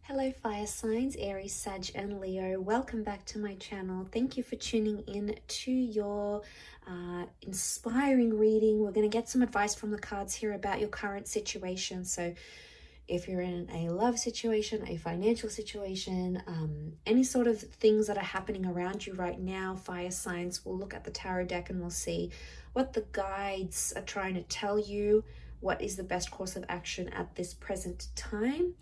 Hello fire signs, Aries, Sag and Leo. Welcome back to my channel. Thank you for tuning in to your inspiring reading. We're going to get some advice from the cards here about your current situation. So if you're in a love situation, a financial situation, any sort of things that are happening around you right now, fire signs, we'll look at the tarot deck and we'll see what the guides are trying to tell you. What is the best course of action at this present time?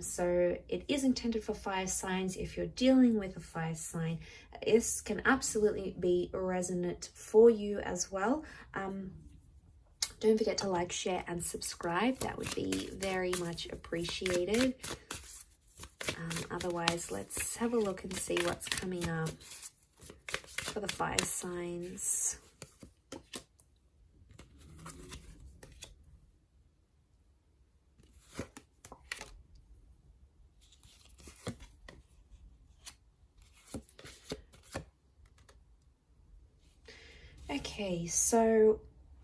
So it is intended for fire signs. If you're dealing with a fire sign, this can absolutely be resonant for you as well. Don't forget to like, share and subscribe. That would be very much appreciated. Otherwise, let's have a look and see what's coming up for the fire signs. Okay, so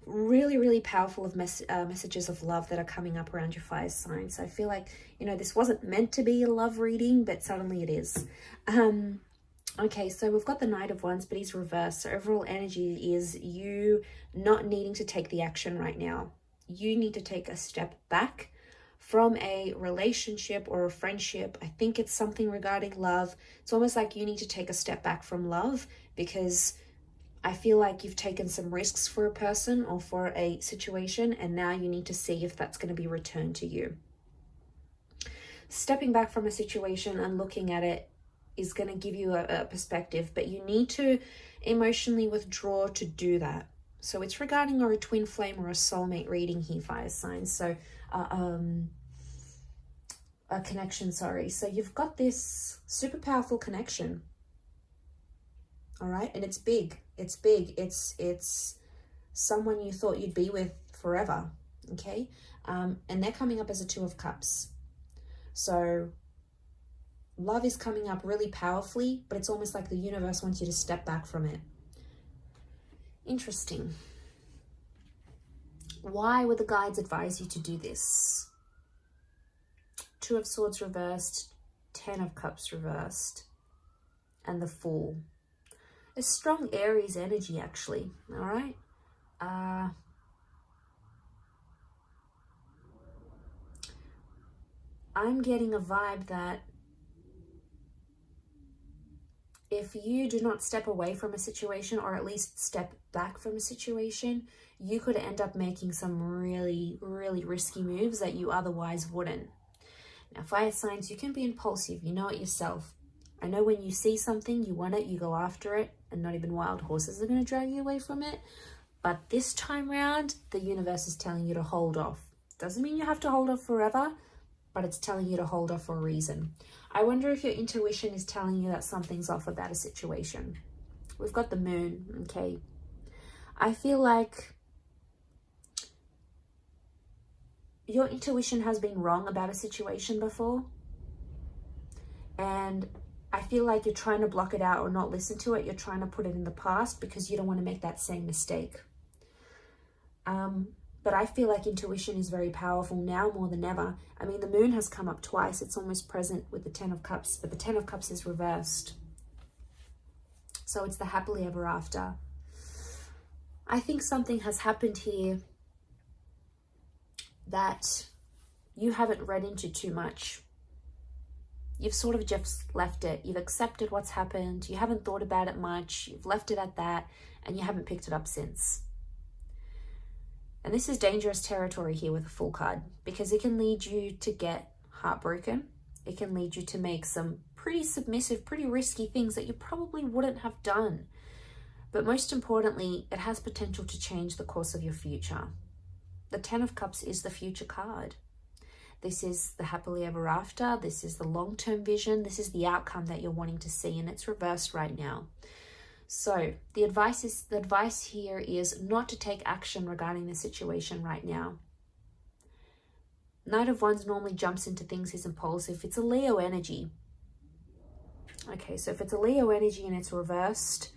really powerful of messages of love that are coming up around your fire signs. So I feel like, you know, this wasn't meant to be a love reading, but suddenly it is. Okay, so we've got the Knight of Wands, but he's reversed. So overall energy is you not needing to take the action right now. You need to take a step back from a relationship or a friendship. I think it's something regarding love. It's almost like you need to take a step back from love, because I feel like you've taken some risks for a person or for a situation, and now you need to see if that's going to be returned to you. Stepping back from a situation and looking at it is going to give you a perspective, but you need to emotionally withdraw to do that. So it's regarding a twin flame or a soulmate reading here, fire signs. So a connection, sorry. So you've got this super powerful connection. All right, and it's big. It's big. It's someone you thought you'd be with forever. Okay, and they're coming up as a Two of Cups. So love is coming up really powerfully, but it's almost like the universe wants you to step back from it. Interesting. Why would the guides advise you to do this? Two of Swords reversed, Ten of Cups reversed, and the Fool. A strong Aries energy, actually. All right. I'm getting a vibe that if you do not step away from a situation, or at least step back from a situation, you could end up making some really risky moves that you otherwise wouldn't. Now, fire signs, you can be impulsive. You know it yourself. I know when you see something, you want it, you go after it, and not even wild horses are going to drag you away from it. But this time round, the universe is telling you to hold off. Doesn't mean you have to hold off forever, but it's telling you to hold off for a reason. I wonder if your intuition is telling you that something's off about a situation. We've got the Moon, okay? I feel like your intuition has been wrong about a situation before, and I feel like you're trying to block it out or not listen to it. You're trying to put it in the past because you don't want to make that same mistake. But I feel like intuition is very powerful now more than ever. I mean, the Moon has come up twice. It's almost present with the Ten of Cups, but the Ten of Cups is reversed. So it's the happily ever after. I think something has happened here that you haven't read into too much. You've sort of just left it. You've accepted what's happened. You haven't thought about it much. You've left it at that, and you haven't picked it up since. And this is dangerous territory here with a Fool card, because it can lead you to get heartbroken. It can lead you to make some pretty submissive, pretty risky things that you probably wouldn't have done. But most importantly, it has potential to change the course of your future. The Ten of Cups is the future card. This is the happily ever after. This is the long-term vision. This is the outcome that you're wanting to see, and it's reversed right now. So the advice here is not to take action regarding the situation right now. Knight of Wands normally jumps into things, is impulsive. It's a Leo energy. Okay, so if it's a Leo energy and it's reversed,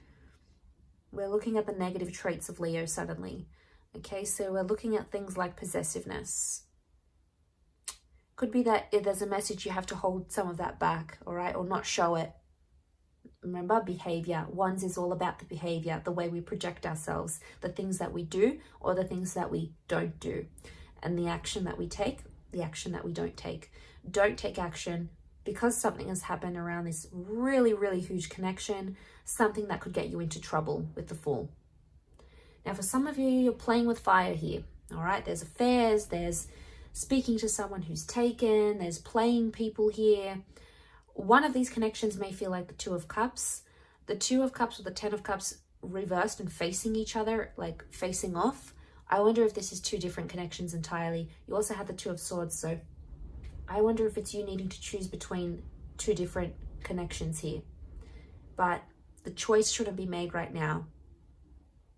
we're looking at the negative traits of Leo suddenly. Okay, so we're looking at things like possessiveness, Could be that if there's a message, you have to hold some of that back, all right, or not show it. Remember, behavior. Wands is all about the behavior, the way we project ourselves, the things that we do or the things that we don't do, and the action that we take, the action that we don't take. Don't take action because something has happened around this really, really huge connection, something that could get you into trouble with the Fool. Now, for some of you, you're playing with fire here, all right? There's affairs, there's speaking to someone who's taken, there's playing people here. One of these connections may feel like the Two of Cups. The Two of Cups or the Ten of Cups reversed and facing each other, like facing off. I wonder if this is two different connections entirely. You also have the Two of Swords, so I wonder if it's you needing to choose between two different connections here. But the choice shouldn't be made right now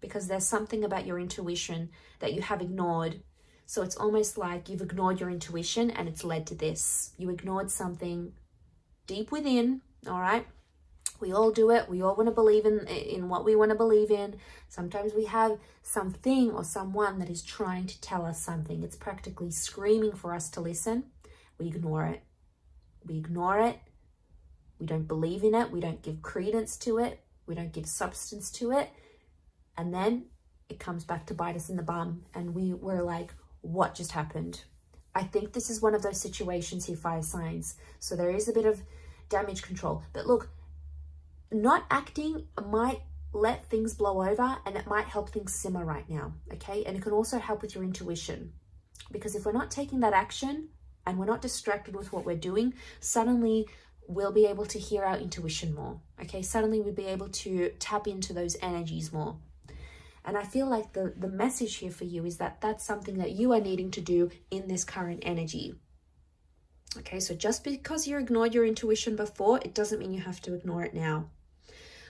because there's something about your intuition that you have ignored. So it's almost like you've ignored your intuition and it's led to this. You ignored something deep within, all right? We all do it. We all want to believe in what we want to believe in. Sometimes we have something or someone that is trying to tell us something. It's practically screaming for us to listen. We ignore it. We ignore it. We don't believe in it. We don't give credence to it. We don't give substance to it. And then it comes back to bite us in the bum. And we're like, what just happened? I think this is one of those situations here, fire signs. So there is a bit of damage control. But look, not acting might let things blow over and it might help things simmer right now, okay? And it can also help with your intuition. Because if we're not taking that action and we're not distracted with what we're doing, suddenly we'll be able to hear our intuition more, okay? Suddenly we'll be able to tap into those energies more. And I feel like the message here for you is that that's something that you are needing to do in this current energy. Okay, so just because you ignored your intuition before, it doesn't mean you have to ignore it now.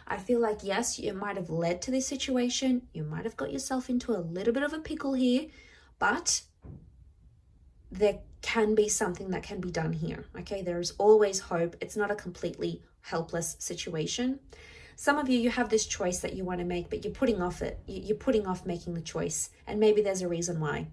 I feel like, yes, it might have led to this situation. You might have got yourself into a little bit of a pickle here, but there can be something that can be done here. Okay, there is always hope. It's not a completely helpless situation. Some of you have this choice that you want to make, but you're putting off it. You're putting off making the choice. And maybe there's a reason why.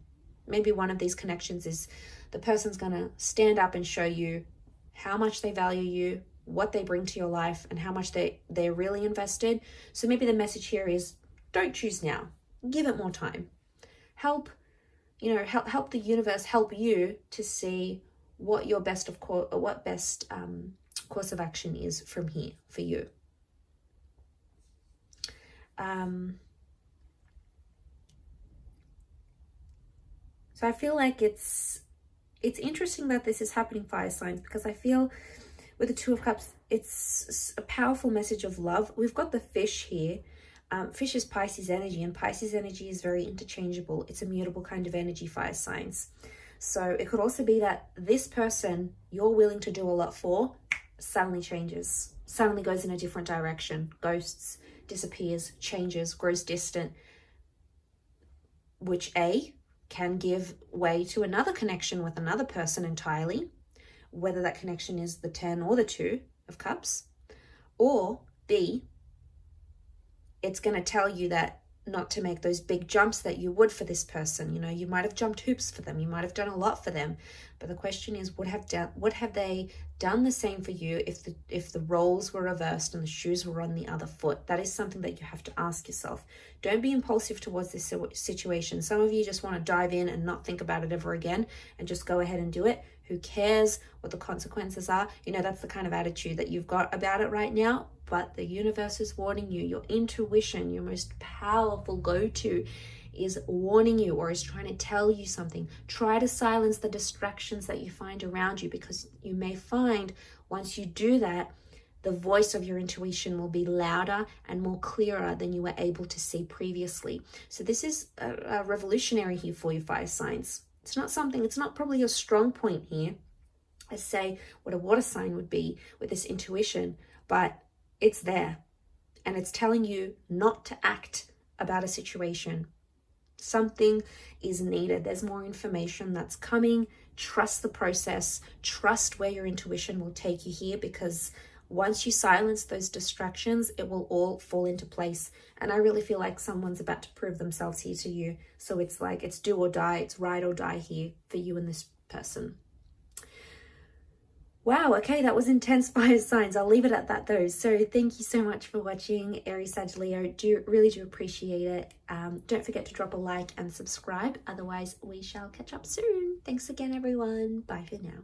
Maybe one of these connections is the person's going to stand up and show you how much they value you, what they bring to your life, and how much they're really invested. So maybe the message here is don't choose now. Give it more time. Help the universe help you to see what your best course of action is from here for you. So I feel like it's interesting that this is happening, fire signs, because I feel with the Two of Cups, it's a powerful message of love. We've got the Fish here. Fish is Pisces energy, and Pisces energy is very interchangeable. It's a mutable kind of energy, fire signs. So it could also be that this person you're willing to do a lot for suddenly changes, suddenly goes in a different direction, ghosts, disappears, changes, grows distant, which A, can give way to another connection with another person entirely, whether that connection is the 10 or the 2 of Cups, or B, it's going to tell you that not to make those big jumps that you would for this person. You know, you might have jumped hoops for them. You might have done a lot for them. But the question is, would have they done the same for you if the roles were reversed and the shoes were on the other foot? That is something that you have to ask yourself. Don't be impulsive towards this situation. Some of you just want to dive in and not think about it ever again and just go ahead and do it. Who cares what the consequences are? You know, that's the kind of attitude that you've got about it right now. But the universe is warning you. Your intuition, your most powerful go-to, is warning you or is trying to tell you something. Try to silence the distractions that you find around you, because you may find once you do that, the voice of your intuition will be louder and more clearer than you were able to see previously. So this is a revolutionary here for you, fire signs. It's not probably your strong point here, as say what a water sign would be with this intuition, but it's there and it's telling you not to act about a situation. Something is needed. There's more information that's coming. Trust the process. Trust where your intuition will take you here, because once you silence those distractions, it will all fall into place. And I really feel like someone's about to prove themselves here to you. So it's like it's do or die. It's ride or die here for you and this person. Wow, okay, that was intense fire signs. I'll leave it at that though. So thank you so much for watching, Aries, Sag, Leo. Really do appreciate it. Don't forget to drop a like and subscribe. Otherwise, we shall catch up soon. Thanks again, everyone. Bye for now.